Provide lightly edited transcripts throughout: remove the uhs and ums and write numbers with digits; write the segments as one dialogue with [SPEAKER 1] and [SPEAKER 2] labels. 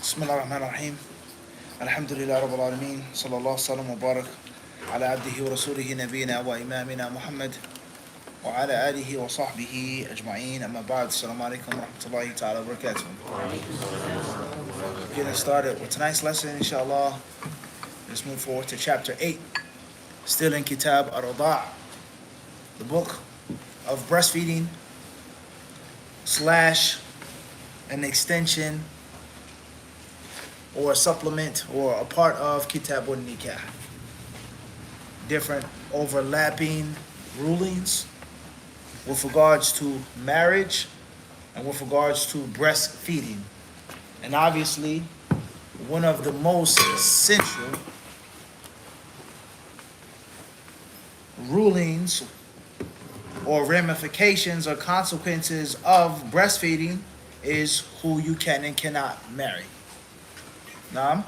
[SPEAKER 1] بسم الله الرحمن الرحيم الحمد لله رب العالمين صلى الله وسلم وبارك على عبده ورسوله نبينا وإمامنا محمد وعلى آله وصحبه أجمعين أما بعد السلام عليكم ورحمة الله تعالى وبركاته. Getting started with tonight's lesson inshallah. Let's move forward to chapter 8, still in Kitab Ar-Rada', the book of breastfeeding / an extension or a supplement or a part of Kitab al-Nikah. Different overlapping rulings with regards to marriage and with regards to breastfeeding. And obviously, one of the most essential rulings or ramifications or consequences of breastfeeding is who you can and cannot marry. Now,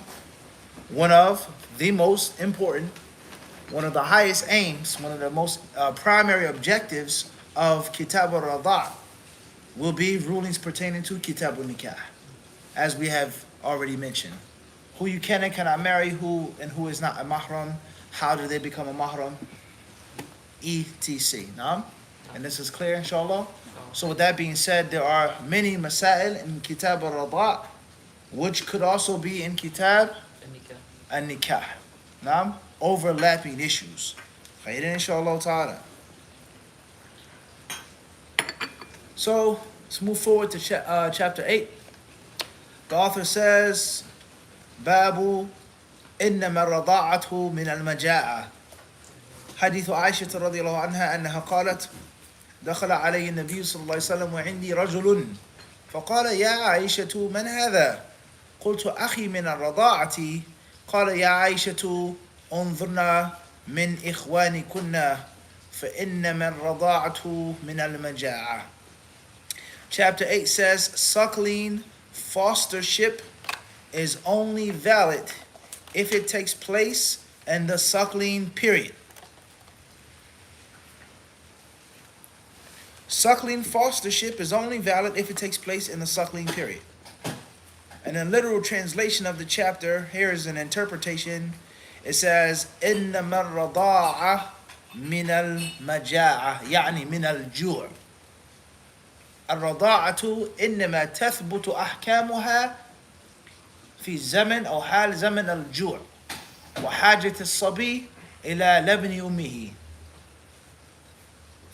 [SPEAKER 1] one of the most important, one of the highest aims, one of the most primary objectives of Kitab al-Rada' will be rulings pertaining to Kitab al-Nikah, as we have already mentioned. Who you can and cannot marry, who and who is not a mahram, how do they become a mahram, etc. Now, and this is clear, inshallah. So with that being said, there are many masail in Kitab al-Rada' which could also be in Kitab al-Nikah. Now, overlapping issues. Khairan, inshallah ta'ala. So, let's move forward to chapter 8. The author says, Babu إنما الرضاعة من المجاعة. حديث عائشة رضي الله عنها أنها قالت دخل علي النبي صلى الله عليه وسلم وعندي رجل فقال يا عائشة من هذا؟ قلت أخي من الرضاعة. قال يا عائشة انظرنا من إخوانكن فإنما الرضاعة من المجاعة. Chapter 8 says, suckling, fostership is only valid if it takes place in the suckling period. Suckling, fostership is only valid if it takes place in the suckling period. And a literal translation of the chapter, here is an interpretation. It says, إِنَّمَا الرَّضَاعَةُ مِنَ الْمَجَاعَةِ يعني من الجوع. الرضاعة إنما تثبت أحكامها في زمن أو حال زمن الجوع وحاجة الصبي إلى لبن أمه.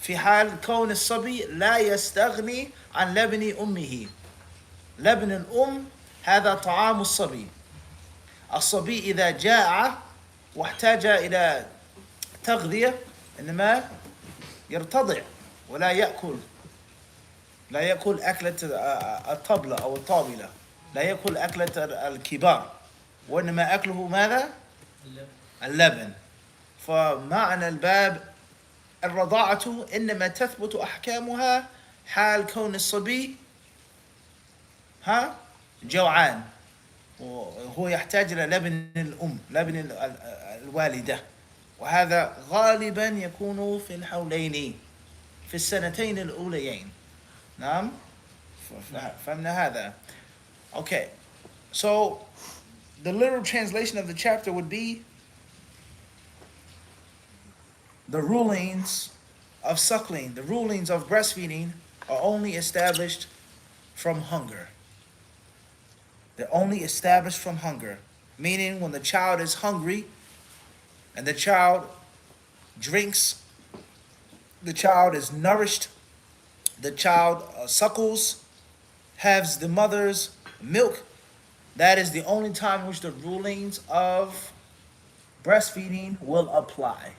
[SPEAKER 1] في حال كون الصبي لا يستغني عن لبن أمه. لبن الأم هذا طعام الصبي. الصبي إذا جاع واحتاج إلى تغذية إنما يرتضع ولا يأكل. لا يأكل أكلة الطبلة أو الطابلة. لا يأكل أكلة الكبار. وإنما أكله ماذا؟ اللبن. فمعنى الباب الرضاعة إنما تثبت أحكامها حال كون الصبي جوعان وهو يحتاج إلى لبن الأم، لبن الوالدة، وهذا غالبا يكون في الحولين في السنتين الأوليين. نعم فهمنا هذا. Okay, so the literal translation of the chapter would be the rulings of suckling, the rulings of breastfeeding are only established from hunger. They're only established from hunger. Meaning when the child is hungry and the child drinks, the child is nourished, the child suckles, has the mother's milk, that is the only time in which the rulings of breastfeeding will apply.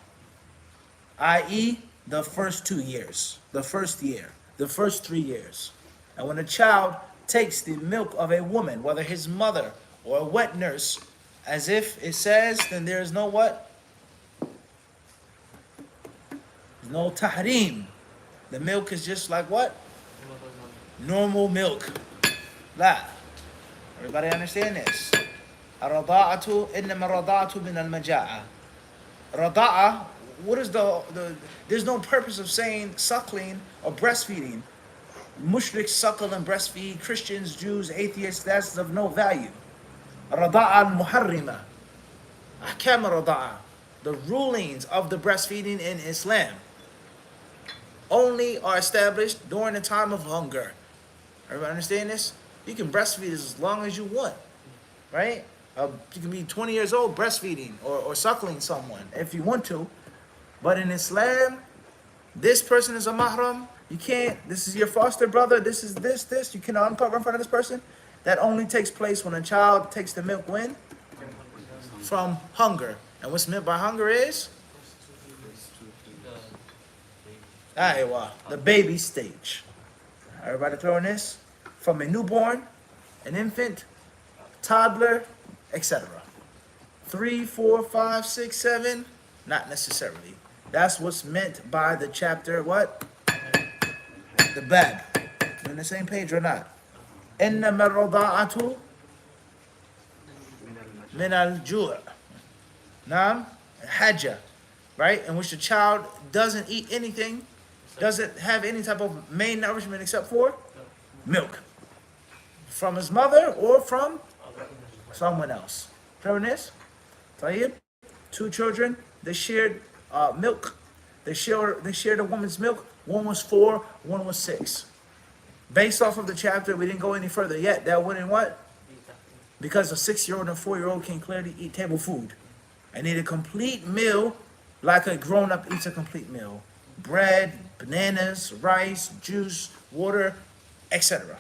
[SPEAKER 1] I.e., the first 2 years, the first year, the first 3 years. And when a child takes the milk of a woman, whether his mother or a wet nurse, as if it says, then there is no what? No tahrim. The milk is just like what? Normal milk. La. Everybody understand this? الرضاعة إنما الرضاعة من المجاعة. Rada'a, what is the there's no purpose of saying suckling or breastfeeding. Mushriks suckle and breastfeed, Christians, Jews, atheists, that's of no value. Rada'a al-muharrima, ahkam rada'a, the rulings of the breastfeeding in Islam only are established during the time of hunger. Everybody understand this? You can breastfeed as long as you want, right? You can be 20 years old breastfeeding or suckling someone if you want to. But in Islam, this person is a mahram. You can't, this is your foster brother, this is this. You cannot uncover in front of this person. That only takes place when a child takes the milk when? From hunger. And what's meant by hunger is? The baby stage. Everybody throwing this? From a newborn, an infant, toddler, etc. 3, 4, 5, 6, 7, not necessarily. That's what's meant by the chapter, what? The bab. We're on the same page or not? إنما الرضاعة من الجوع. Naam, haja, right? In which the child doesn't eat anything, doesn't have any type of main nourishment except for milk. From his mother or from someone else. Fairness? Tayyib? 2 children, they shared milk. They shared a woman's milk. One was 4, one was 6. Based off of the chapter, we didn't go any further yet. That wouldn't what? Because a 6-year-old and 4-year-old can clearly eat table food. I need a complete meal like a grown-up eats a complete meal. Bread, bananas, rice, juice, water, etc.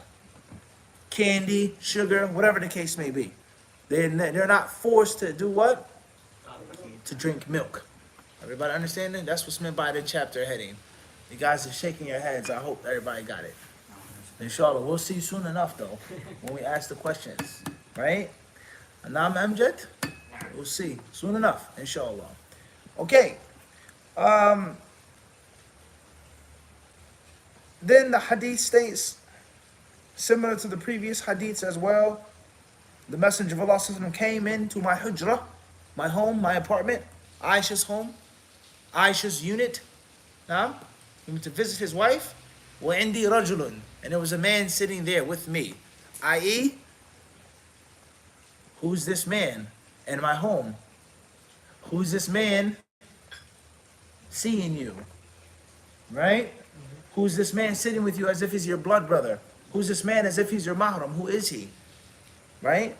[SPEAKER 1] Candy, sugar, whatever the case may be. They're not forced to do what? To drink milk. Everybody understanding? That's what's meant by the chapter heading. You guys are shaking your heads. I hope everybody got it. Inshallah, we'll see soon enough though, when we ask the questions. Right? Anam Amjad? We'll see soon enough, inshallah. Okay. Then the hadith states, similar to the previous hadiths as well, the Messenger of Allah came into my hujrah, my home, my apartment, Aisha's home, Aisha's unit. Now, he went to visit his wife. وَعِنْدِي رَجُلٌ, and there was a man sitting there with me. I.e., who's this man in my home? Who's this man seeing you? Right? Who's this man sitting with you as if he's your blood brother? Who's this man as if he's your mahram? Who is he? Right?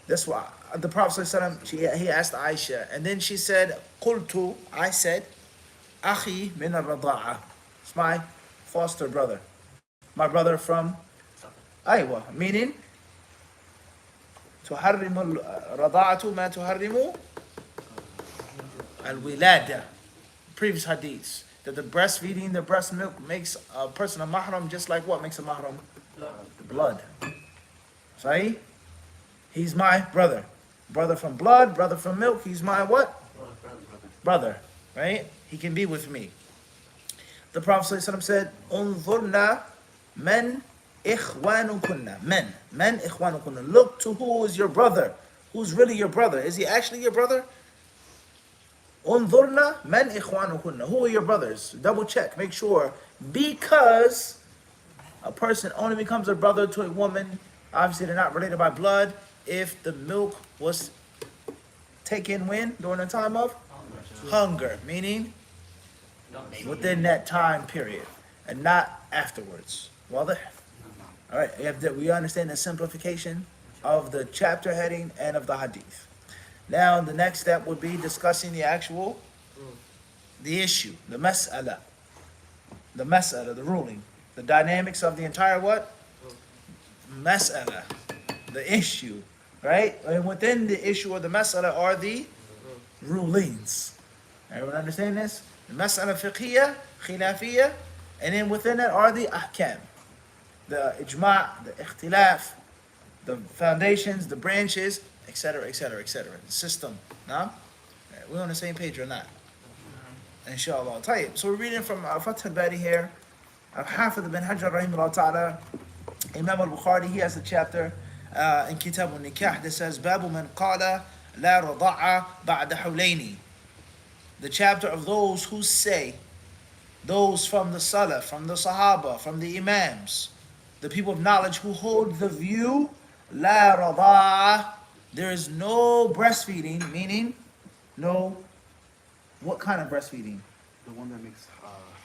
[SPEAKER 1] That's why the Prophet ﷺ, he asked Aisha, and then she said, قُلْتُ, I said, أخي من الرضاعة. It's my foster brother. My brother from Aywa, meaning تحرم الرضاعة ما تحرم الولادة. Previous hadiths, that the breastfeeding, the breast milk makes a person a mahram, just like what makes a mahram? Blood. Sahih? He's my brother. Brother from blood, brother from milk, he's my what? Brother, right? He can be with me. The Prophet ﷺ said, "Unzurna man ikhwanukunna." Men ikhwanukunna. Look to who is your brother. Who's really your brother? Is he actually your brother? Unzurna man ikhwanukunna. Who are your brothers? Double check, make sure. Because a person only becomes a brother to a woman, obviously they're not related by blood, if the milk was taken when? During the time of hunger, meaning within that time period and not afterwards. Well, all right, we understand the simplification of the chapter heading and of the hadith. Now the next step would be discussing the actual, the issue, the mas'ala, the ruling, the dynamics of the entire what? Mas'ala, the issue, right? And within the issue of the mas'ala are the rulings. Everyone understand this? The mas'ala fiqhiyya, khilafiyya, and then within it are the ahkam, the ijma', the ikhtilaf, the foundations, the branches, etc., etc., etc. The system. Now, we're on the same page or not? Inshallah. Tayyib. So we're reading from Fath al-Bari here. Hafidh ibn Hajar rahimahullah ta'ala. Imam al-Bukhari, he has a chapter in Kitab al-Nikah that says, Babu man qala la rada'a ba'da hawlayni. the chapter of those who say, those from the Salaf, from the Sahaba, from the Imams, the people of knowledge who hold the view, La rada'a, there is no breastfeeding, meaning no, what kind of breastfeeding?
[SPEAKER 2] The one that makes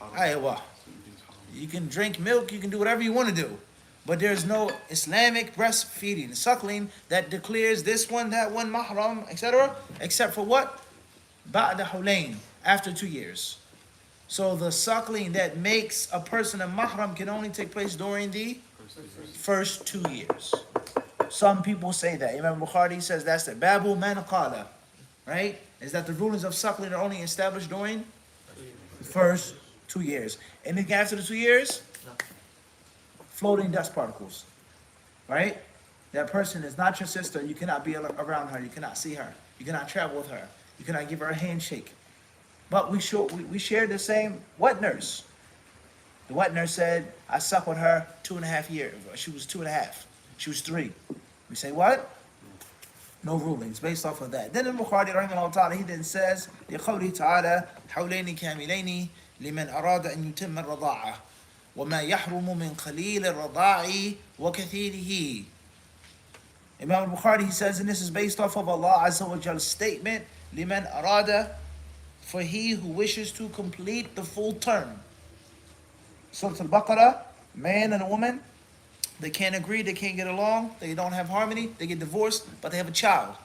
[SPEAKER 2] haram.
[SPEAKER 1] Aywa.
[SPEAKER 2] Certain things haram.
[SPEAKER 1] You can drink milk, you can do whatever you want to do. But there's no Islamic breastfeeding, suckling that declares this one, that one, mahram, etc. Except for what? Ba'da hulain, after 2 years. So the suckling that makes a person a mahram can only take place during the first 2 years. Some people say that. Imam Bukhari says that's the Babu man qala, right? Is that the rulings of suckling are only established during the first 2 years. Anything after the 2 years? Floating dust particles, right? That person is not your sister. You cannot be around her. You cannot see her. You cannot travel with her. You cannot give her a handshake. But we shared the same wet nurse. The wet nurse said, I sucked with her 2.5 years. She was 2.5. She was 3. We say what? No rulings based off of that. Then in Bukhari, rahimahullah ta'ala, he then says, لِقَوْلِهِ تَعَالَى حَوْلَيْنِ كَامِلَيْنِ لِمَنْ أَرَادَ أَنْ يُتِمَّ الرَّضَاعَةَ وَمَا يَحْرُمُ مِنْ قَلِيلِ الرَّضَاعِ وَكَثِيرِهِ. Imam al-Bukhari, he says, and this is based off of Allah Azza wa Jall's statement, لِمَنْ أَرَادَ, for he who wishes to complete the full term. Surah Al-Baqarah, man and a woman, they can't agree, they can't get along, they don't have harmony, they get divorced, but they have a child.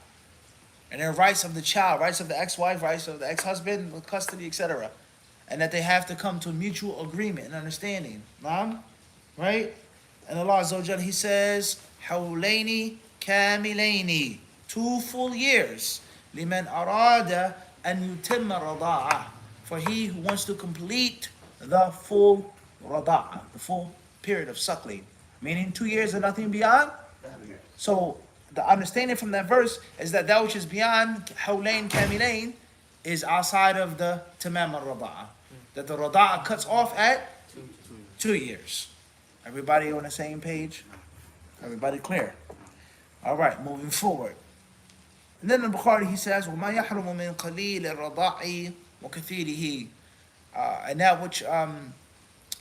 [SPEAKER 1] And there are rights of the child, rights of the ex-wife, rights of the ex-husband, with custody, etc. And that they have to come to a mutual agreement and understanding. Right? And Allah Azza wa Jalla, He says, حَوْلَيْنِ كَامِلَيْنِ 2 full years. لِمَنْ أَرَادَ أَنْ يُتِمَّ الرَّضَاعَةَ, for he who wants to complete the full rada'a, the full period of suckling. Meaning 2 years and nothing beyond. So the understanding from that verse is that that which is beyond hawlain kamilain is outside of the tamam al-rada'a. That the rada'a cuts off at 2 years. Everybody on the same page? Everybody clear? All right, moving forward. And then in Bukhari he says, وَمَا يَحْرُمُ مِنْ قَلِيلِ الرَّضَاعِ وَكَثِيرِهِ, and that which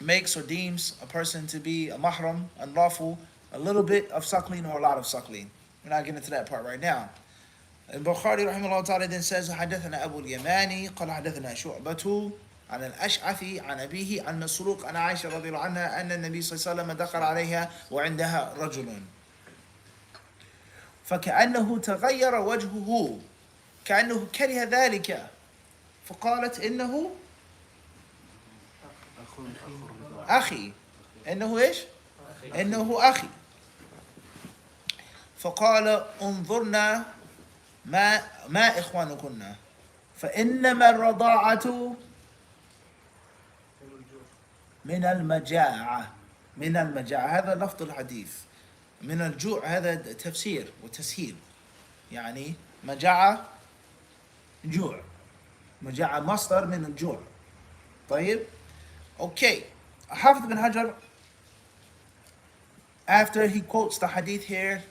[SPEAKER 1] makes or deems a person to be a mahram, unlawful, a little bit of suckling or a lot of suckling. We're not getting into that part right now. And Bukhari rahimahullah ta'ala then says, حدثنا أبو اليماني قال حدثنا شعبة عن الأشعث عن أبيه عن مسروق عن عائشة رضي الله عنها أن النبي صلى الله عليه وسلم دخل عليها وعندها رجل فكأنه تغير وجهه كأنه كره ذلك فقالت إنه أخي إنه إيش؟ إنه أخي. فقال انظرنا ما إخوانكن فإنما الرضاعة من المجاعة. من المجاعة هذا لفظ الحديث. من الجوع هذا تفسير وتسهيل. يعني مجاعة جوع. مجاعة مصدر من الجوع. طيب. Okay. Hafidh bin Hajar, after he quotes the hadith here,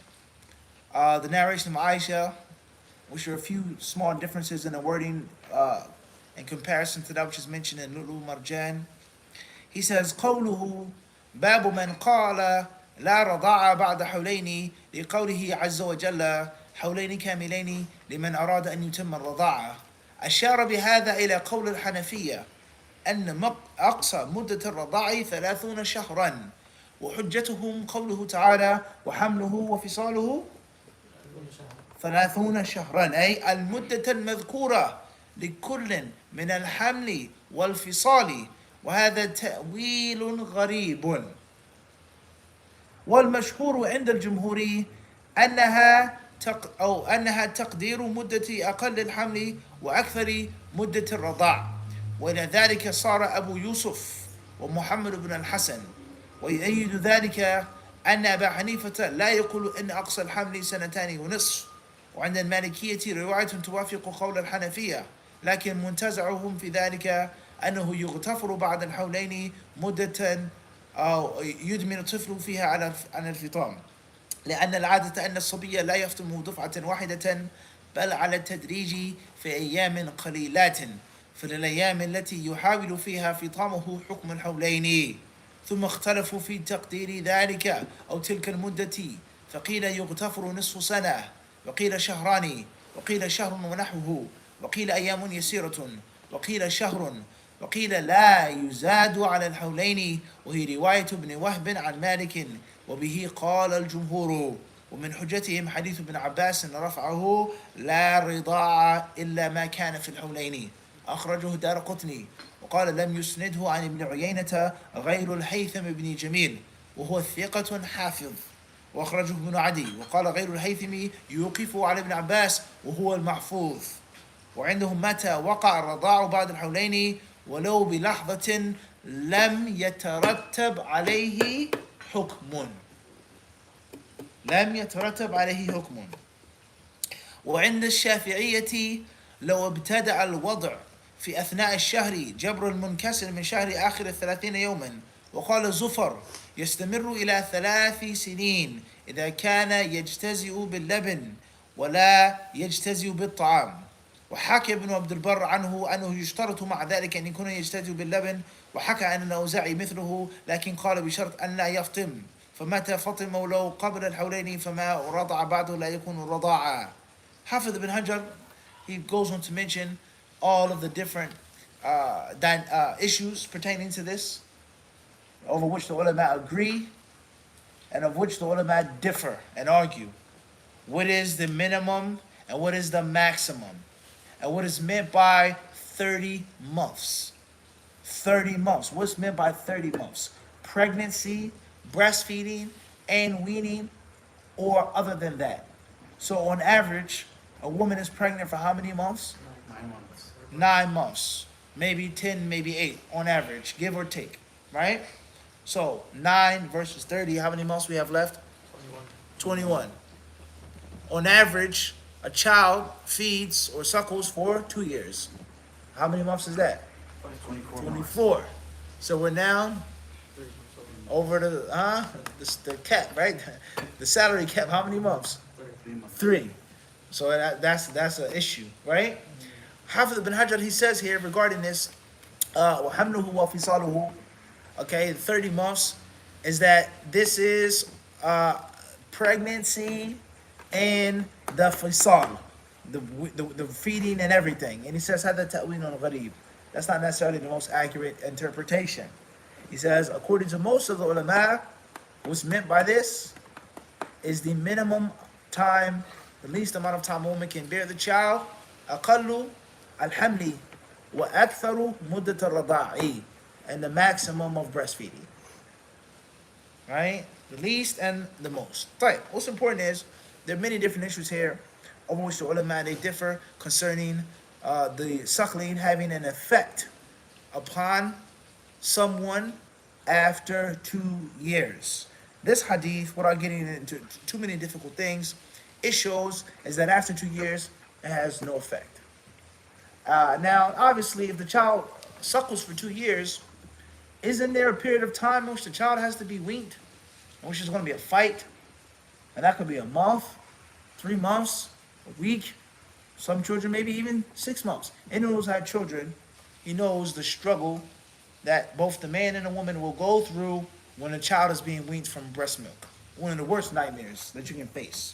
[SPEAKER 1] the narration of Aisha, which are a few small differences in the wording in comparison to that which is mentioned in Lulu Marjan, he says, قوله باب من قال لا رضاعة بعد حولين لقوله عز وجل حولين كاملين لمن أراد أن يتم الرضاعة. أشار بهذا إلى قول الحنفية أن أقصى مدة الرضاع 30 شهرا، وحجتهم قوله تعالى وحمله وفصاله 30 شهرا، أي المدة المذكورة لكل من الحمل والفصال، وهذا تأويل غريب. والمشهور عند الجمهور أنها تقدير مدة أقل الحمل وأكثر مدة الرضاع. ولذلك صار أبو يوسف ومحمد بن الحسن، ويؤيد ذلك أن أبا حنيفة لا يقول إن أقصى الحمل 2.5 وعند المالكية رواية توافق قول الحنفية، لكن منتزعهم في ذلك أنه يغتفر بعد الحولين مدة أو يدمن الطفل فيها على الفطام، لأن العادة أن الصبي لا يفطم دفعة واحدة بل على التدريج في أيام قليلات، فللأيام التي يحاول فيها فطامه حكم الحولين ثم اختلفوا في تقدير ذلك أو تلك المدة فقيل يغتفر نصف سنة وقيل شهران وقيل شهر ونحوه وقيل أيام يسيرة وقيل شهر وقيل لا يزاد على الحولين وهي رواية ابن وهب عن مالك وبه قال الجمهور ومن حجتهم حديث ابن عباس رفعه لا رضاع إلا ما كان في الحولين أخرجه دارقطني وقال لم يسنده عن ابن عيينة غير الهيثم بن جميل وهو ثقة حافظ وأخرجه ابن عدي وقال غير الهيثم يوقفه على ابن عباس وهو المحفوظ وعندهم متى وقع الرضاع بعد الحولين ولو بلحظة لم يترتب عليه حكم لم يترتب عليه حكم وعند الشافعية لو ابتدأ الوضع في أثناء الشهر جبر المنكسر من شهر آخر 30 يوما وقال زفر يستمر إلى 3 سنين إذا كان يجتزئ باللبن ولا يجتزئ بالطعام وحكى ابن عبد البر عنه أنه يشترط مع ذلك أن يكون يجتزئ باللبن وحكى عن الأوزاعي مثله لكن قال بشرط أن لا يفطم فمتى فطم ولو قبل الحولين فما رضع بعده لا يكون رضاعا. Hafiz ibn Hajar, he goes on to mention all of the different issues pertaining to this, over which the ulama agree, and of which the ulama differ and argue. What is the minimum and what is the maximum? And what is meant by 30 months? 30 months. What's meant by 30 months? Pregnancy, breastfeeding, and weaning, or other than that. So on average, a woman is pregnant for how many months?
[SPEAKER 2] 9 months.
[SPEAKER 1] 9 months. Maybe 10, maybe 8 on average, give or take, right? So 9 versus 30, how many months we have left? 21. On average, a child feeds or suckles for 2 years. How many months is that?
[SPEAKER 2] 24 months.
[SPEAKER 1] 24. So we're now over the cap, right? The salary cap, how many months?
[SPEAKER 2] 3 months.
[SPEAKER 1] 3. So that's an issue, right? Hafiz ibn Hajar, he says here regarding this, وَحَمْلُهُ وَفِصَالُهُ, okay, 30 months, is that this is pregnancy and the fisal, the feeding and everything. And he says, هذا تأويل غريب. That's not necessarily the most accurate interpretation. He says, according to most of the ulama, what's meant by this is the minimum time, the least amount of time a woman can bear the child, أقل الحمل وأكثر مدة الرضاع, and the maximum of breastfeeding. Right? The least and the most. Right. What's important is there are many different issues here over which the ulama they differ concerning the suckling having an effect upon someone after 2 years. This hadith, without getting into too many difficult things, it shows is that after 2 years, it has no effect. Now, obviously, if the child suckles for 2 years, isn't there a period of time in which the child has to be weaned, in which there's going to be a fight, and that could be a month, 3 months, a week, some children maybe even 6 months. Anyone who's had children, he knows the struggle that both the man and the woman will go through when a child is being weaned from breast milk. One of the worst nightmares that you can face.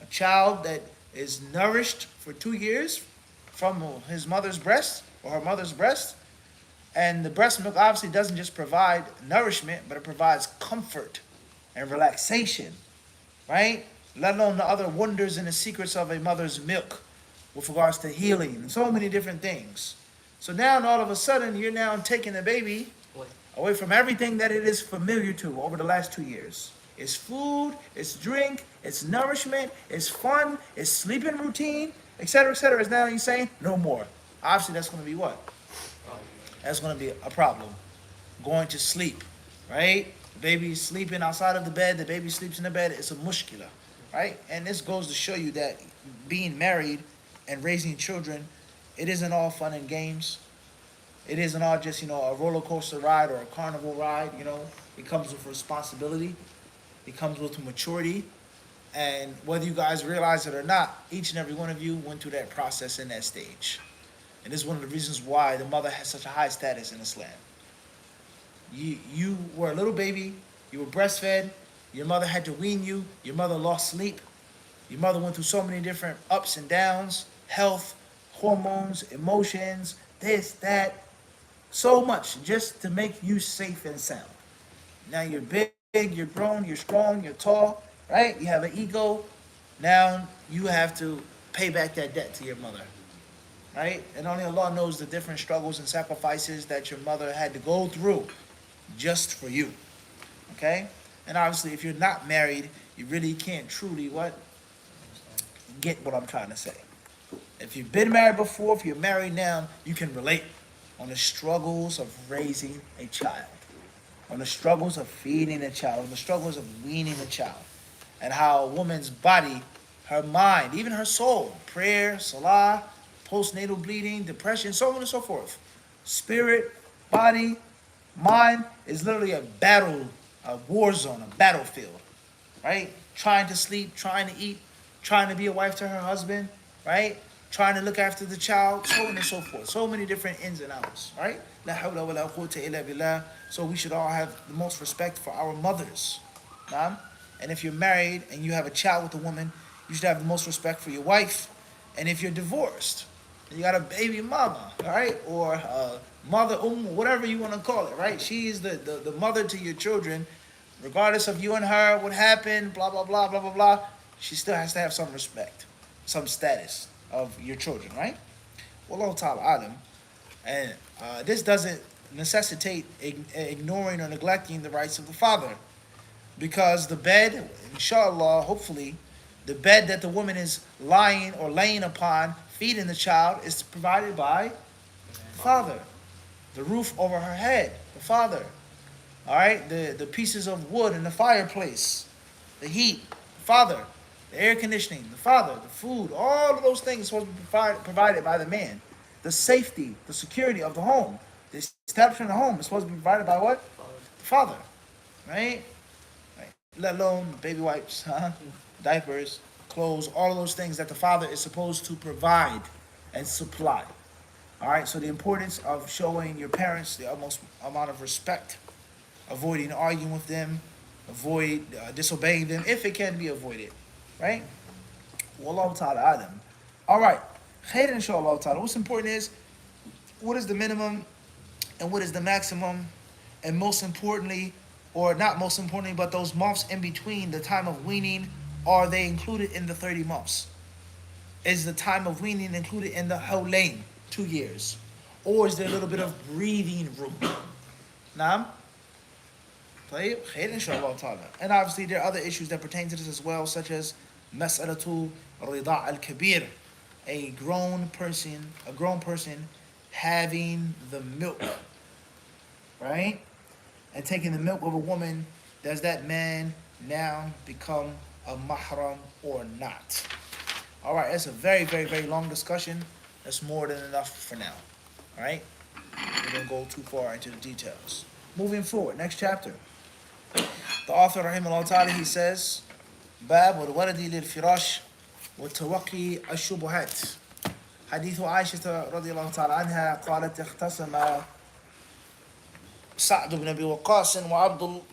[SPEAKER 1] A child that is nourished for 2 years from his mother's breast or her mother's breast, and the breast milk obviously doesn't just provide nourishment, but it provides comfort and relaxation, right? Let alone the other wonders and the secrets of a mother's milk with regards to healing and so many different things. So now all of a sudden you're now taking the baby away from everything that it is familiar to over the last 2 years. It's food, it's drink, it's nourishment, it's fun, it's sleeping routine, etc., etc. Is now you're saying no more. Obviously that's going to be what? That's going to be a problem. Going to sleep, right? The baby's sleeping outside of the bed, the baby sleeps in the bed, it's a mushkila, right? And this goes to show you that being married and raising children, it isn't all fun and games. It isn't all just, a roller coaster ride or a carnival ride, It comes with responsibility. It comes with maturity. And whether you guys realize it or not, each and every one of you went through that process in that stage. And this is one of the reasons why the mother has such a high status in Islam. You were a little baby, you were breastfed, your mother had to wean you, your mother lost sleep, your mother went through so many different ups and downs, health, hormones, emotions, this, that, so much just to make you safe and sound. Now you're big, you're grown, you're strong, you're tall, right? You have an ego. Now you have to pay back that debt to your mother, right? And only Allah knows the different struggles and sacrifices that your mother had to go through just for you, okay? And obviously, if you're not married, you really can't truly get what I'm trying to say. If you've been married before, if you're married now, you can relate on the struggles of raising a child, on the struggles of feeding a child, on the struggles of weaning a child, and how a woman's body, her mind, even her soul, prayer, salah, postnatal bleeding, depression, so on and so forth, spirit, body, mind is literally a battle, a war zone, a battlefield, right? Trying to sleep, trying to eat, trying to be a wife to her husband, right? Trying to look after the child, so on and so forth. So many different ins and outs, right? La hawla wa la quwwata illa billah. So we should all have the most respect for our mothers. Nah? And if you're married and you have a child with a woman, you should have the most respect for your wife. And if you're divorced, and you got a baby mama, all right? Or mother, whatever you want to call it, right? She is the mother to your children. Regardless of you and her, what happened, blah, blah, blah, blah, blah, blah. She still has to have some respect, some status of your children, right? Wallahu ta'ala alam. And this doesn't necessitate ignoring or neglecting the rights of the father. Because the bed, inshallah, hopefully, the bed that the woman is lying or laying upon, feeding the child, is provided by the father. The roof over her head, the father. All right, the pieces of wood in the fireplace, the heat, the father. The air conditioning, the father, the food, all of those things are supposed to be provided by the man. The safety, the security of the home, the establishment of the home is supposed to be provided by what? The father, right? Let alone baby wipes, diapers, clothes, all of those things that the father is supposed to provide and supply. All right, so the importance of showing your parents the utmost amount of respect, avoiding arguing with them, avoid disobeying them if it can be avoided. Right? Wallahu ta'ala adam. All right. Khair inshallah ta'ala. What's important is what is the minimum and what is the maximum, and most importantly, or not most importantly, but those months in between the time of weaning, are they included in the 30 months? Is the time of weaning included in the hawlain, 2 years? Or is there a little bit of breathing room? Naam? Khair inshallah ta'ala. And obviously there are other issues that pertain to this as well, such as Mas'alatu Rida al-Kabir, a grown person having the milk, right? And taking the milk of a woman, does that man now become a mahram or not? All right, that's a very, very, very long discussion. That's more than enough for now, all right? We're going to go too far into the details. Moving forward, next chapter. The author, rahimahullah ta'ala, he says, باب الولد للفراش وتوقي الشبهات. حديث عائشة رضي الله تعالى عنها قالت اختصم سعد بن أبي وقاص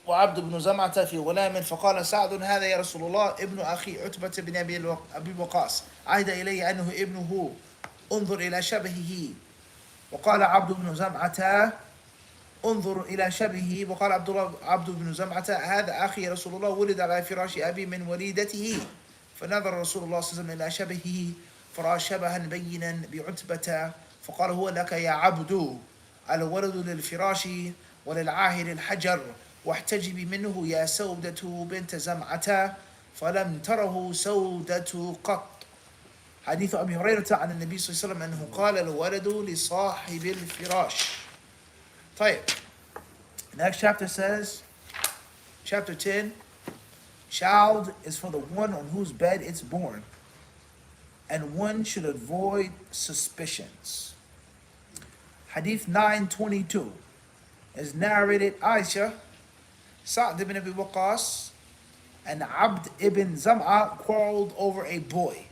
[SPEAKER 1] وعبد بن زمعة في غلام، فقال سعد هذا يا رسول الله ابن أخي عتبة بن أبي وقاص، عهد إلي أنه ابنه، انظر إلى شبهه. وقال عبد بن زمعة انظر إلى شبهه. وقال عبد بن زمعة هذا أخي يا رسول الله، ولد على فراش أبي من وليدته. فنظر رسول الله صلى الله عليه وسلم إلى شبهه فرأى شبها بينا بعتبة، فقال هو لك يا عبد، الولد للفراش وللعاهر الحجر، واحتجبي منه يا سودة بنت زمعة، فلم تره سودة قط. حديث أبي هريرة عن النبي صلى الله عليه وسلم أنه قال الولد لصاحب الفراش. طيب. Next chapter says, chapter 10, child is for the one on whose bed it's born, and one should avoid suspicions. Hadith 922 is narrated Aisha, Sa'd ibn Abi Waqqas, and Abd ibn Zam'a quarreled over a boy.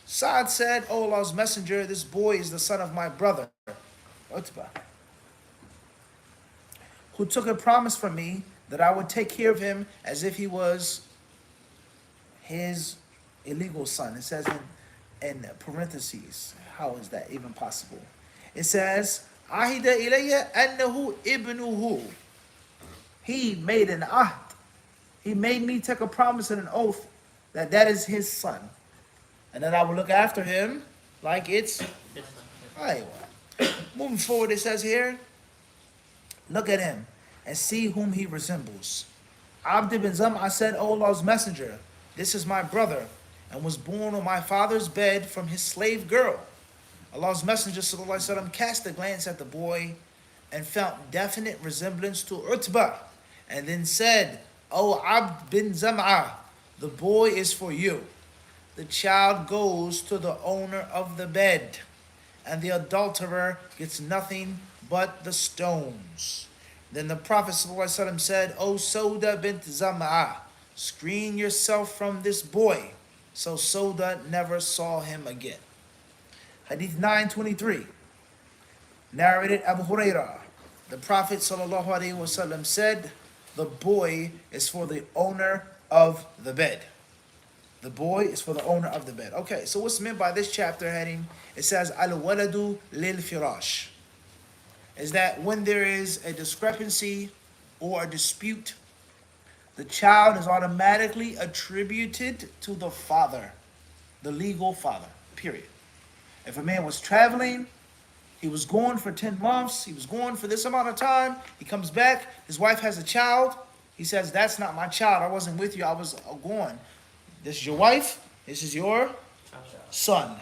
[SPEAKER 1] Sa'ad said, O Allah's messenger, this boy is the son of my brother, Utbah, who took a promise from me that I would take care of him as if he was his illegal son. It says in parentheses, how is that even possible? It says, Ahida ilayya annahu ibnuhu. He made an ahd. He made me take a promise and an oath that that is his son. And then I will look after him like it's... Aywa. Moving forward, it says here, look at him and see whom he resembles. Abd ibn Zam'a said, O Allah's messenger, this is my brother and was born on my father's bed from his slave girl. Allah's messenger ﷺ cast a glance at the boy and found definite resemblance to Utbah, and then said, O Abd bin Zam'a, the boy is for you. The child goes to the owner of the bed, and the adulterer gets nothing but the stones. Then the Prophet ﷺ said, O Sauda bint Zam'a, screen yourself from this boy. So Sauda never saw him again. Hadith 923, narrated Abu Hurairah. The Prophet ﷺ said, the boy is for the owner of the bed. The boy is for the owner of the bed. Okay, so what's meant by this chapter heading? It says, Al-waladu lil-firash. Is that when there is a discrepancy or a dispute, the child is automatically attributed to the father, the legal father, period. If a man was traveling, he was gone for 10 months, he was gone for this amount of time, he comes back, his wife has a child, he says, that's not my child, I wasn't with you, I was gone. This is your wife, this is your son.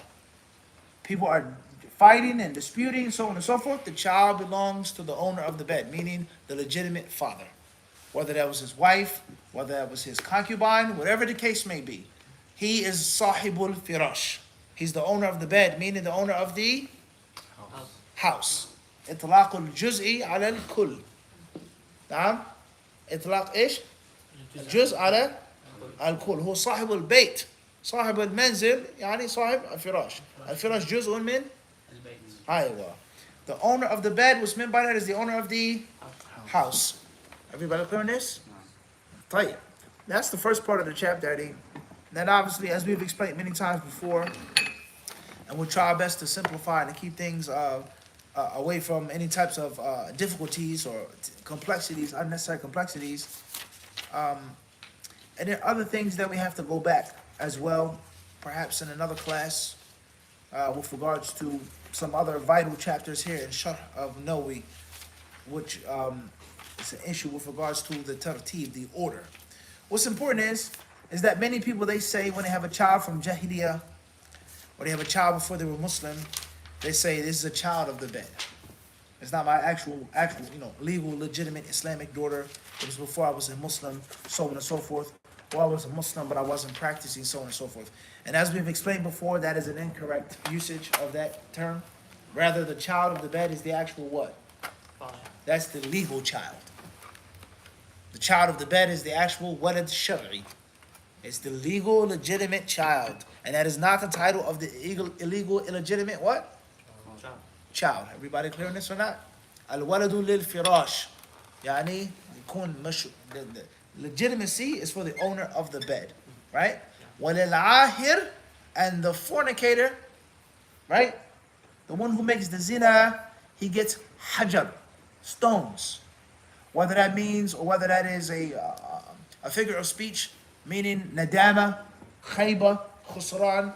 [SPEAKER 1] People are fighting and disputing, so on and so forth. The child belongs to the owner of the bed, meaning the legitimate father. Whether that was his wife, whether that was his concubine, whatever the case may be. He is sahibul firash. He's the owner of the bed, meaning the owner of the house. إطلاق الجزء على الكل. نعم. إطلاق إيش؟ الجزء على الكل. هو صاحب البيت. صاحب المنزل يعني صاحب الفراش. الفراش جزء من أيوة. The owner of the bed, what's meant by that is the owner of the house. Everybody clear on this? طيب. That's the first part of the chapter, Eddie. Then obviously, as we've explained many times before, and we'll try our best to simplify and to keep things away from any types of difficulties or complexities, unnecessary complexities. And there are other things that we have to go back as well, perhaps in another class, with regards to some other vital chapters here in Sharh of Nawawi, which is an issue with regards to the tartib, the order. What's important is that many people, they say when they have a child from Jahiliyyah, or they have a child before they were Muslim, they say this is a child of the bed. It's not my actual, legal, legitimate Islamic daughter. It was before I was a Muslim, so on and so forth. Or I was a Muslim, but I wasn't practicing, so on and so forth. And as we've explained before, that is an incorrect usage of that term. Rather, the child of the bed is the actual what? Father. That's the legal child. The child of the bed is the actual walad shar'i. It's the legal, legitimate child. And that is not the title of the illegal, illegitimate what? Child. Everybody clear on this or not? Al-waladu lil-firash. Yani, the legitimacy is for the owner of the bed. Right? Walil-ahir, and the fornicator, right? The one who makes the zina, he gets hajar, stones. Whether that means, or whether that is a figure of speech, meaning nadama, khayba, khusran.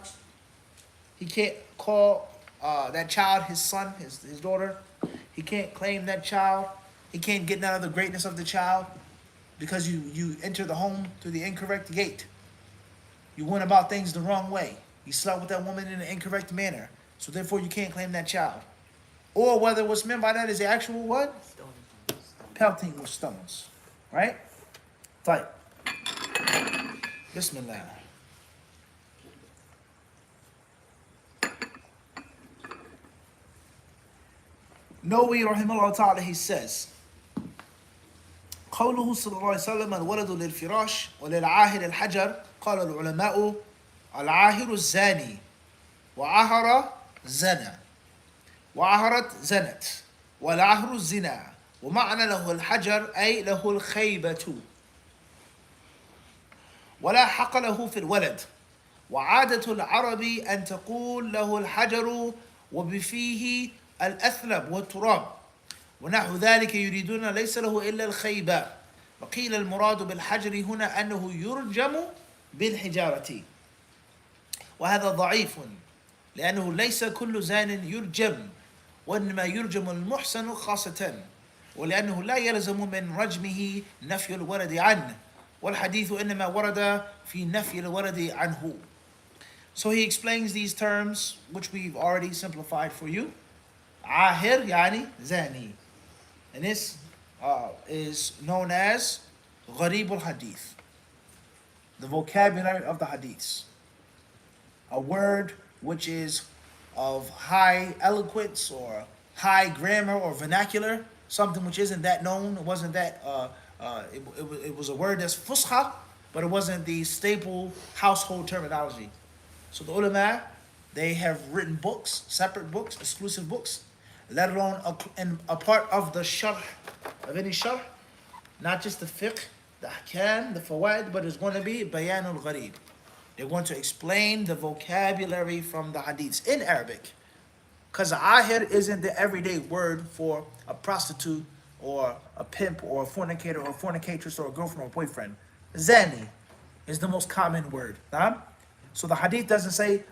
[SPEAKER 1] He can't call that child his son, his daughter. He can't claim that child. He can't get none of the greatness of the child because you enter the home through the incorrect gate. You went about things the wrong way. You slept with that woman in an incorrect manner. So therefore you can't claim that child. Or whether what's meant by that is the actual what? Pelting with stones. Right? Type. Bismillah. Nawawi rahimahullah ta'ala, he says, قوله صلى الله عليه وسلم الولد للفراش وللعاهر الحجر قال العلماء العاهر الزاني وعهر زنى وعهرت زنت والعهر الزنا ومعنى له الحجر أي له الخيبة ولا حق له في الولد وعادة العرب أن تقول له الحجر وبفيه الأثلب والتراب ونحو ذلك يريدون ليس له إلا الخيبة وقيل المراد بالحجر هنا أنه يرجم بالحجارة وهذا ضعيف لأنه ليس كل زان يرجم وإنما يرجم المحسن خاصة ولأنه لا يلزم من رجمه نفي الولد عنه والحديث إنما ورد في نفي الولد عنه. So he explains these terms which we've already simplified for you. Ahir yani zani. And this is known as gharib al-hadith, the vocabulary of the hadiths. A word which is of high eloquence or high grammar or vernacular, something which isn't that known, it wasn't that, it was a word that's fusha, but it wasn't the staple household terminology. So the ulama, they have written books, separate books, exclusive books, let alone a part of the sharh, of any sharh, not just the fiqh, the ahkam, the fawaid, but it's going to be bayan al-gharib. They're going to explain the vocabulary from the hadiths in Arabic. Because ahir isn't the everyday word for a prostitute or a pimp or a fornicator or a fornicatress or a girlfriend or boyfriend. Zani is the most common word. Nah? So the hadith doesn't say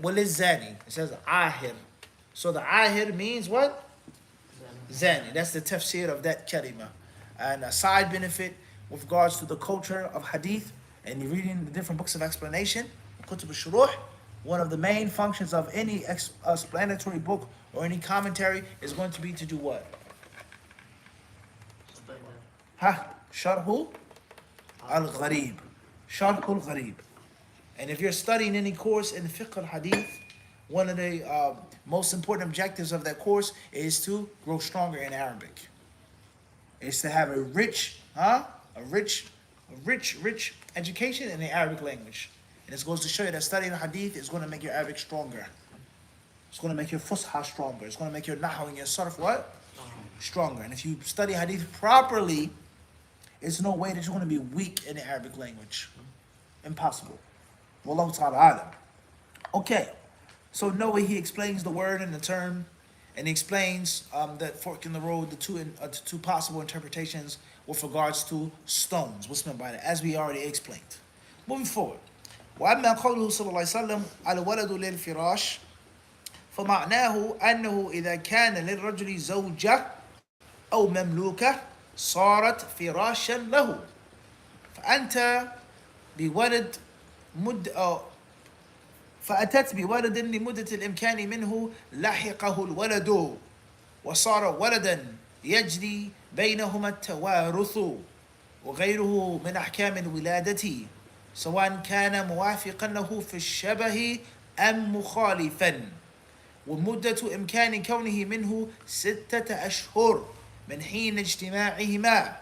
[SPEAKER 1] what is zani. It says ahir. So the ahir means what? Zani. That's the tafsir of that kalima. And a side benefit with regards to the culture of hadith and you're reading the different books of explanation, kutub al-shuruh, one of the main functions of any explanatory book or any commentary is going to be to do what? Sharhu al-gharib. Sharhu al-gharib. And if you're studying any course in fiqh al-hadith, one of the most important objectives of that course is to grow stronger in Arabic. It's to have a rich education in the Arabic language. And it goes to show you that studying hadith is going to make your Arabic stronger. It's going to make your fusha stronger. It's going to make your nahu and your sarf what? Stronger. And if you study hadith properly, it's no way that you're going to be weak in the Arabic language. Impossible. Wallahu ta'ala alam. Okay. So Noah, he explains the word and the term, and he explains that fork in the road, the two possible interpretations with regards to stones. What's meant by that? As we already explained. Moving forward. وأما قوله صلى الله عليه وسلم الولد للفراش فمعناه أنه إذا كان للرجل زوجة أو مملوكة صارت فراشا له فأنت بولد فأتت بولد لمدة الإمكان منه لحقه الولد وصار ولدا يجري بينهما التوارث وغيره من أحكام الولادة سواء كان موافقا له في الشبه أم مخالفا ومدة إمكان كونه منه 6 أشهر من حين اجتماعهما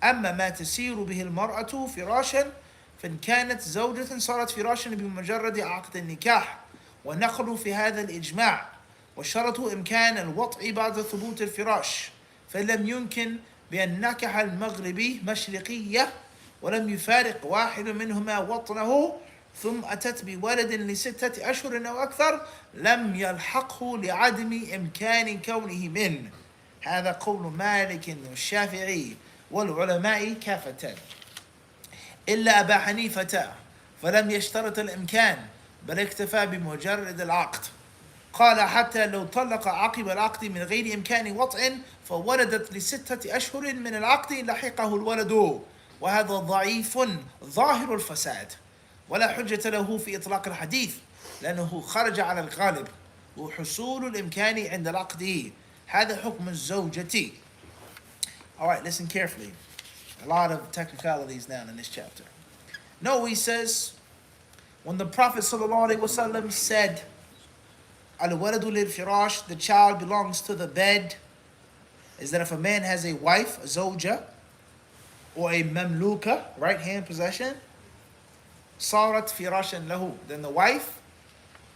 [SPEAKER 1] أما ما تسير به المرأة فراشا فإن كانت زوجة صارت فراشا بمجرد عقد النكاح ونقل في هذا الإجماع وشرط إمكان الوطء بعد ثبوت الفراش فلم يمكن بأن نكح المغربي مشرقية ولم يفارق واحد منهما وطنه ثم أتت بولد ل6 أشهر أو أكثر لم يلحقه لعدم إمكان كونه منه هذا قول مالك والشافعي والعلماء كافة إلا أبا حنيفة فلم يشترط الإمكان بل اكتفى بمجرد العقد قال حتى لو طلق عقب العقد من غير إمكان وطء فولدت ل6 أشهر من العقد لحقه الولد وهذا ضعيف ظاهر الفساد ولا حجة له في إطلاق الحديث لأنه خرج على الغالب وحصول الإمكان عند العقد هذا حكم الزوجة. Alright, listen carefully. A lot of technicalities now in this chapter. No, he says, when the Prophet ﷺ said, Al-waladu lil-firash, the child belongs to the bed, is that if a man has a wife, a zawja, or a mamluka, right hand possession, sarat firashan lahu, then the wife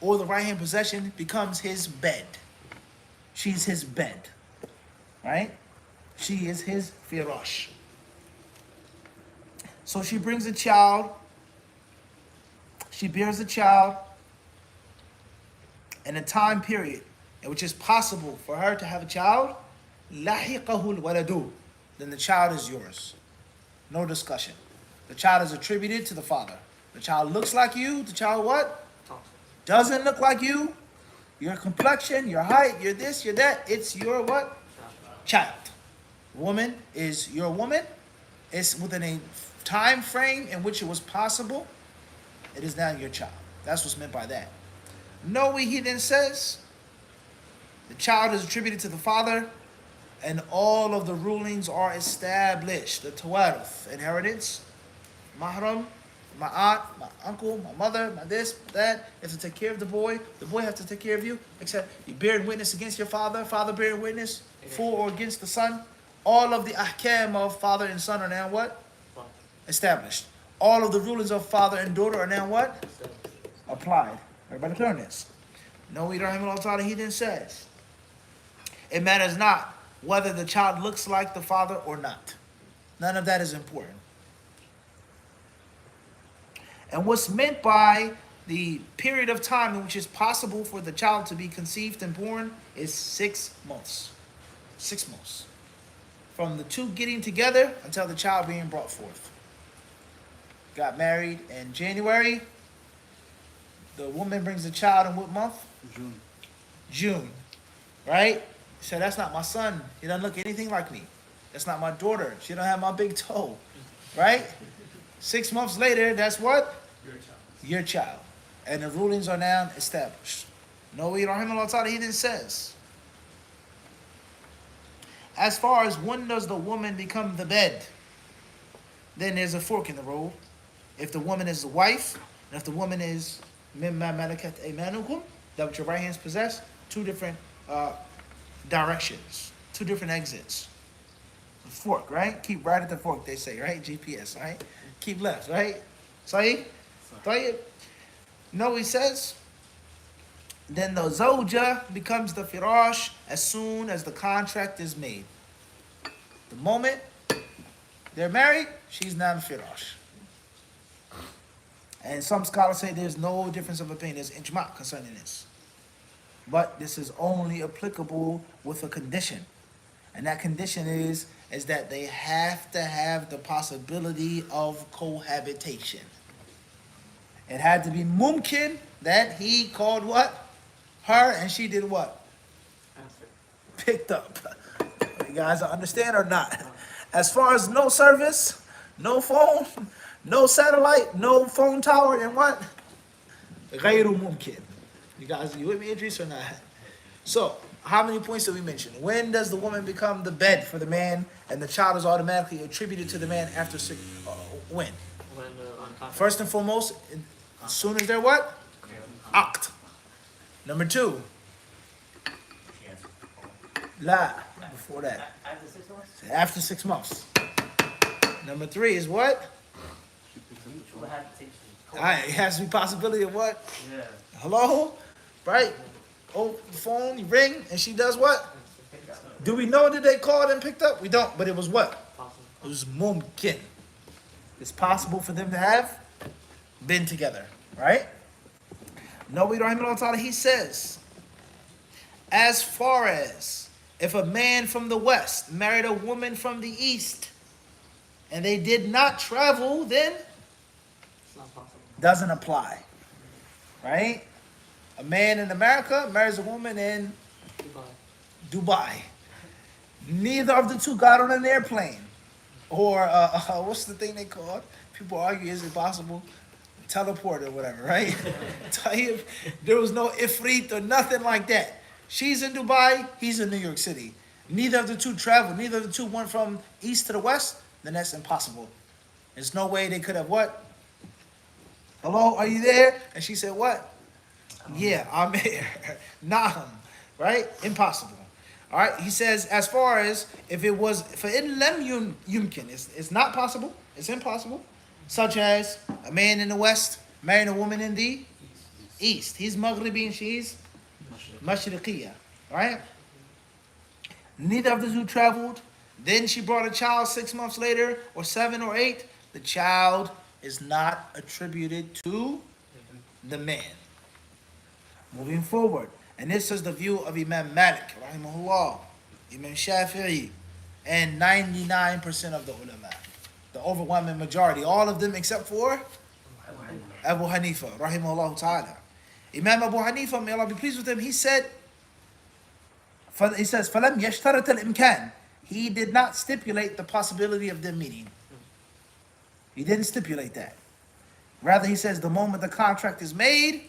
[SPEAKER 1] or the right hand possession becomes his bed. She's his bed, right? She is his firash. So she brings a child, she bears a child in a time period in which it's possible for her to have a child, lahiqahu waladu, then the child is yours. No discussion. The child is attributed to the father. The child looks like you, the child what? Doesn't look like you. Your complexion, your height, your this, your that, it's your what? Child. Woman is your woman. It's within a time frame in which it was possible. It is now your child. That's what's meant by that. No, he then says, the child is attributed to the father, and all of the rulings are established. The tawarith, inheritance, mahram, my aunt, my uncle, my mother, my this, that. You have to take care of the boy has to take care of you, except you bearing witness against your father bearing witness for or against the son. All of the ahkam of father and son are now what? Established. All of the rulings of father and daughter are now what? Applied. Everybody clear on this? No, he then says, it matters not whether the child looks like the father or not. None of that is important. And what's meant by the period of time in which it's possible for the child to be conceived and born is 6 months. 6 months. From the two getting together until the child being brought forth. Got married in January. The woman brings the child in what month? June. Right? He said, that's not my son. He doesn't look anything like me. That's not my daughter. She don't have my big toe. Right? 6 months later, that's what? Your child. And the rulings are now established. No, he then says, as far as when does the woman become the bed, then there's a fork in the road. If the woman is the wife, and if the woman is mimma malakat aymanukum, that which your right hands possess, two different directions, two different exits. The fork, right? Keep right at the fork, they say, right? GPS, right? Keep left, right? Sahih? Tayyib? No, he says, then the zawja becomes the firash as soon as the contract is made. The moment they're married, she's now the firash. And some scholars say there's no difference of opinion. There's ijma' concerning this. But this is only applicable with a condition. And that condition is that they have to have the possibility of cohabitation. It had to be mumkin that he called what? Her, and she did what? Picked up. You guys understand or not? As far as no service, no phone, no satellite, no phone tower, and what? غير ممكن. You guys, you with me, Idris, or not? So, how many points did we mention? When does the woman become the bed for the man, and the child is automatically attributed to the man after 6? When? First and foremost, as soon as they're what? Aqd. Number 2. La. Before that. After 6 months. Number 3 is what? Alright, it has to be possibility of what? Yeah. Hello? Right? Oh, the phone, you ring, and she does what? Do we know that they called and picked up? We don't, but it was what? It was mumkin. It's possible for them to have been together, right? No, we don't have he says, as far as if a man from the west married a woman from the east and they did not travel, then doesn't apply, right? A man in America marries a woman in Dubai. Neither of the two got on an airplane. Or, what's the thing they call it? People argue, is it possible? Teleport or whatever, right? There was no ifrit or nothing like that. She's in Dubai, he's in New York City. Neither of the two traveled. Neither of the two went from east to the west. Then that's impossible. There's no way they could have what? Hello, are you there? And she said, what? Yeah, I'm here. Nahum, right? Impossible. All right, he says, as far as if it was, for in lem yumkin, it's not possible, it's impossible. Such as a man in the west marrying a woman in the east. He's Maghribi and she's Mashriqiyya. Right? Neither of the two traveled. Then she brought a child 6 months later, or 7 or 8. The child is not attributed to the man. Moving forward. And this is the view of Imam Malik, rahimahullah, Imam Shafi'i, and 99% of the ulama. The overwhelming majority. All of them except for Abu Hanifa, rahimahullah ta'ala. Imam Abu Hanifa, may Allah be pleased with him, he says, فَلَمْ يَشْتَرَتَ الْإِمْكَانِ. He did not stipulate the possibility of them meeting. He didn't stipulate that. Rather, he says the moment the contract is made,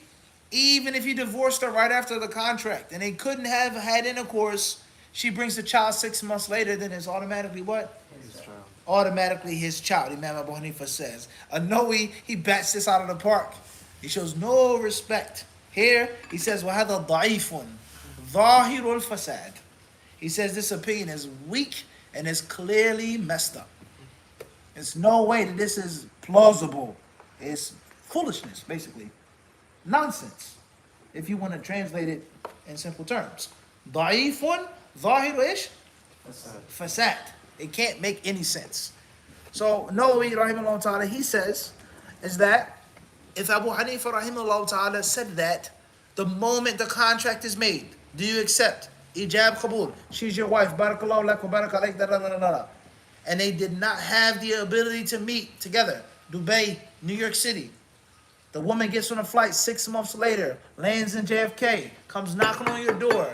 [SPEAKER 1] even if he divorced her right after the contract and they couldn't have had intercourse, she brings the child 6 months later, then it's automatically what?
[SPEAKER 2] His child.
[SPEAKER 1] Automatically his child, Imam Abu Hanifa says. Ano'i, he bats this out of the park. He shows no respect. Here, he says, وَهَذَا ضَعِيفٌ ظَاهِرُ الْفَسَادِ. He says this opinion is weak and is clearly messed up. There's no way that this is plausible. It's foolishness, basically. Nonsense, if you want to translate it in simple terms. ضَعِيفٌ ظَاهِرُ إيش? Fasad. It can't make any sense. So, Nawawi, rahimahullah ta'ala, he says, is that if Abu Hanifa, rahimahullah ta'ala, said that the moment the contract is made, do you accept? Ijab Qabul. She's your wife. Barakallahu lak wa baraka alayk, da da da da da. And they did not have the ability to meet together. Dubai, New York City. The woman gets on a flight 6 months later, lands in JFK, comes knocking on your door.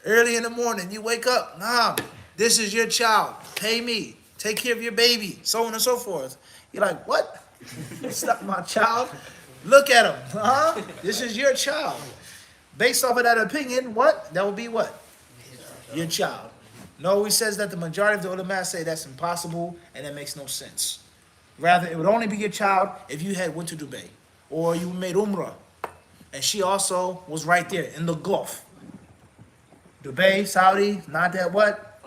[SPEAKER 1] Early in the morning, you wake up. Nah, this is your child. Pay me. Take care of your baby. So on and so forth. You're like, what? You stuck my child? Look at him. Huh? This is your child. Based off of that opinion, what? That would be what? Your child. No, he says that the majority of the ulama say that's impossible and that makes no sense. Rather, it would only be your child if you had went to Dubai or you made Umrah and she also was right there in the Gulf. Dubai, Saudi, not that what?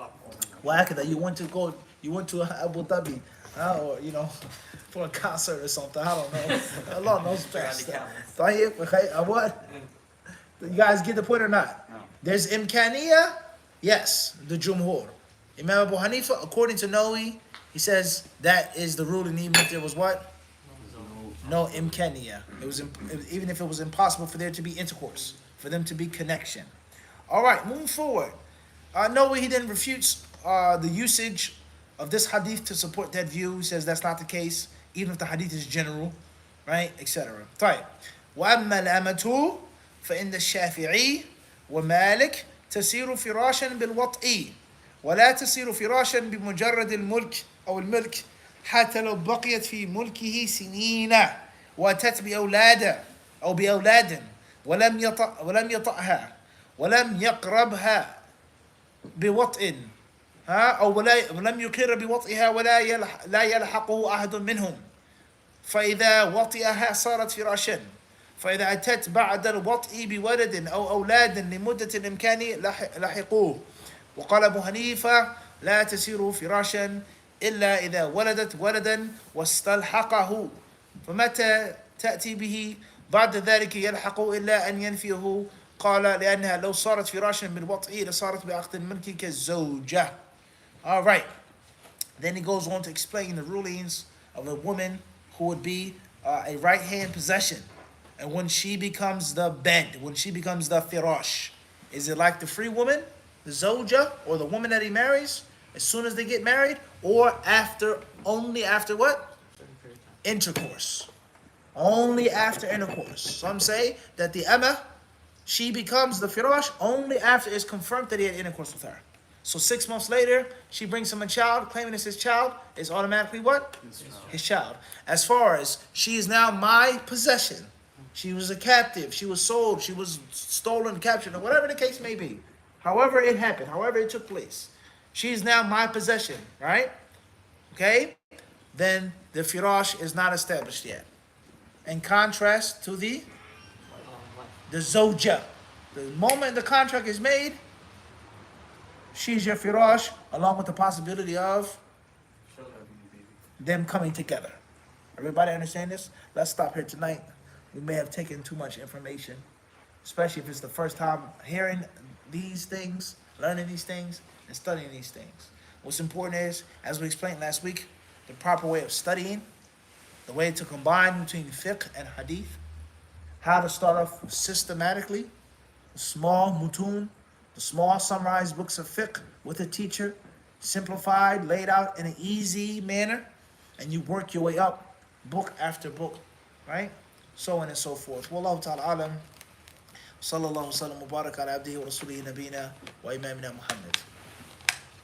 [SPEAKER 1] Well, that you went to Abu Dhabi, or for a concert or something. I don't know. Allah knows best. What? You guys get the point or not?
[SPEAKER 2] No.
[SPEAKER 1] There's imkaniya, yes, the jumhur. Imam Abu Hanifa, according to Nawawi, he says that is the ruling even if there was what? No imkaniya. Even if it was impossible for there to be intercourse, for them to be connection. All right, moving forward. Nawawi, he then refutes the usage of this hadith to support that view. He says that's not the case, even if the hadith is general, right, etc. طيب. وأما الأمة فإن الشافعي ومالك تسير فراشا بالوطء ولا تسير فراشا بمجرد الملك أو الملك حتى لو بقيت في ملكه سنين وأتت بأولاد أو بأولاد ولم يطأها ولم يقربها بوطء أو ولم يقر بوطئها لا يلحقه أحد منهم فإذا وطئها صارت فراشا فإذا أتت بعد الوطء بولد أو أولاد لمدة الإمكان لحقوه وقال أبو حنيفة لا تسير فراشا إلا إذا ولدت ولدا واستلحقه فمتى تأتي به بعد ذلك يلحقه إلا أن ينفيه قال لأنها لو صارت فراشا بالوطء لصارت بعقد الملك كالزوجة. All right. Then he goes on to explain the rulings of a woman who would be a right-hand possession. And when she becomes the bed, when she becomes the firash, is it like the free woman, the zawja, or the woman that he marries as soon as they get married, or only after what? Intercourse. Only after intercourse. Some say that the amma, she becomes the firash only after it's confirmed that he had intercourse with her. So 6 months later, she brings him a child, claiming it's his child, is automatically what? His child. As far as she is now my possession, she was a captive, she was sold, she was stolen, captured, or whatever the case may be. However it happened, however it took place. She is now my possession, right? Okay? Then the firash is not established yet. In contrast to the zawja. The moment the contract is made, she's your firash, along with the possibility of them coming together. Everybody understand this? Let's stop here tonight. we may have taken too much information, especially if it's the first time hearing these things, learning these things, and studying these things. What's important is, as we explained last week, the proper way of studying, the way to combine between fiqh and hadith, how to start off systematically, the small mutun, the small summarized books of fiqh with a teacher, simplified, laid out in an easy manner, and you work your way up, book after book, right? So on and so forth. Wallahu ta'ala alam. Sallallahu sallam mubarak ala abdihi wa rasulihi nabina wa imamina Muhammad.